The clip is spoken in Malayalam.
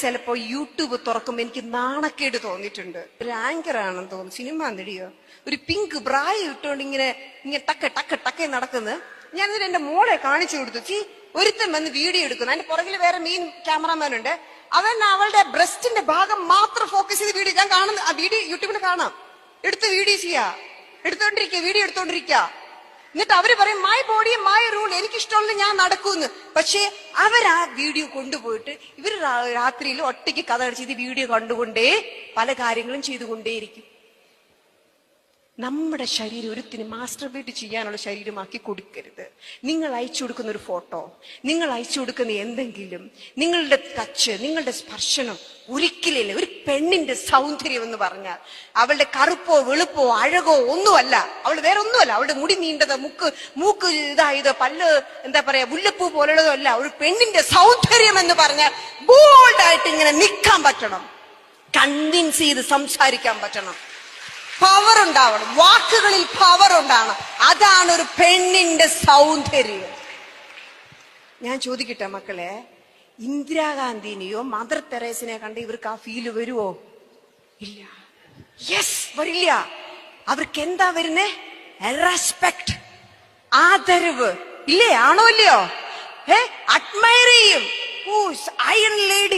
ചിലപ്പോ യൂട്യൂബ് തുറക്കുമ്പോ എനിക്ക് നാണക്കേട് തോന്നിയിട്ടുണ്ട്. ഒരു ആങ്കർ ആണെന്ന് തോന്നുന്നു, സിനിമ നടിയോ, ഒരു പിങ്ക് ബ്രായ ഇട്ടുകൊണ്ട് ഇങ്ങനെ ഇങ്ങനെ ടക്ക ടക്ക ടക്ക നടക്കുന്നത്. ഞാൻ എന്നിട്ട് എന്റെ മോളെ കാണിച്ചു കൊടുത്തു. ഒരുത്തൻ വന്ന് വീഡിയോ എടുക്കുന്നു, അതിന്റെ പുറകിൽ വേറെ മെയിൻ ക്യാമറാമാൻ ഉണ്ട്. അവൻ അവളുടെ ബ്രസ്റ്റിന്റെ ഭാഗം മാത്രം ഫോക്കസ് ചെയ്ത് വീഡിയോ, ഞാൻ കാണുന്ന ആ വീഡിയോ യൂട്യൂബിൽ കാണാം. എടുത്ത് വീഡിയോ ചെയ്യാ, വീഡിയോ എടുത്തോണ്ടിരിക്കുക. എന്നിട്ട് അവര് പറയും മൈ ബോഡി മൈ റൂൾ, എനിക്കിഷ്ടമുള്ള ഞാൻ നടക്കൂന്ന്. പക്ഷെ അവരാ വീഡിയോ കൊണ്ടുപോയിട്ട് ഇവര് രാത്രിയിൽ ഒറ്റയ്ക്ക് കഥ അടിച്ച് ഇത് വീഡിയോ കണ്ടുകൊണ്ടേ പല കാര്യങ്ങളും ചെയ്തുകൊണ്ടേയിരിക്കും. നമ്മുടെ ശരീരം ഒരുത്തിന് മാസ്റ്റർബേറ്റ് ചെയ്യാനുള്ള ശരീരമാക്കി കൊടുക്കരുത്. നിങ്ങൾ അയച്ചു കൊടുക്കുന്ന ഒരു ഫോട്ടോ, നിങ്ങൾ അയച്ചു കൊടുക്കുന്ന എന്തെങ്കിലും, നിങ്ങളുടെ ടച്ച്, നിങ്ങളുടെ സ്പർശനം ഒരിക്കലില്ല. ഒരു പെണ്ണിന്റെ സൗന്ദര്യം എന്ന് പറഞ്ഞാൽ അവളുടെ കറുപ്പോ വെളുപ്പോ അഴകോ ഒന്നുമല്ല, അവൾ വേറെ ഒന്നുമല്ല. അവളുടെ മുടി നീണ്ടത്, മൂക്ക് ഇതായത്, പല്ല് എന്താ പറയാ മുല്ലപ്പൂ പോലുള്ളതോ അല്ല. ഒരു പെണ്ണിന്റെ സൗന്ദര്യം എന്ന് പറഞ്ഞാൽ ബോൾഡായിട്ട് ഇങ്ങനെ നിൽക്കാൻ പറ്റണം, കൺവിൻസ് ചെയ്ത് സംസാരിക്കാൻ പറ്റണം, പവർ ഉണ്ടാവണം, വാക്കുകളിൽ പവർ ഉണ്ടാവണം. അതാണ് ഒരു പെണ്ണിന്റെ സൗന്ദര്യം. ഞാൻ ചോദിക്കട്ടെ മക്കളെ, ഇന്ദിരാഗാന്ധിനെയോ മദർ തെരേസിനെ കണ്ട് ഇവർക്ക് ആ ഫീല് വരുവോ? ഇല്ല. യെസ്, വരില്ല. അവർക്ക് എന്താ വരുന്നേ? റെസ്പെക്ട്, ആദരവ്. ഇല്ലേ? ആണോ ഇല്ലയോ? അഡ്മയർ ചെയ്യും. Iron lady.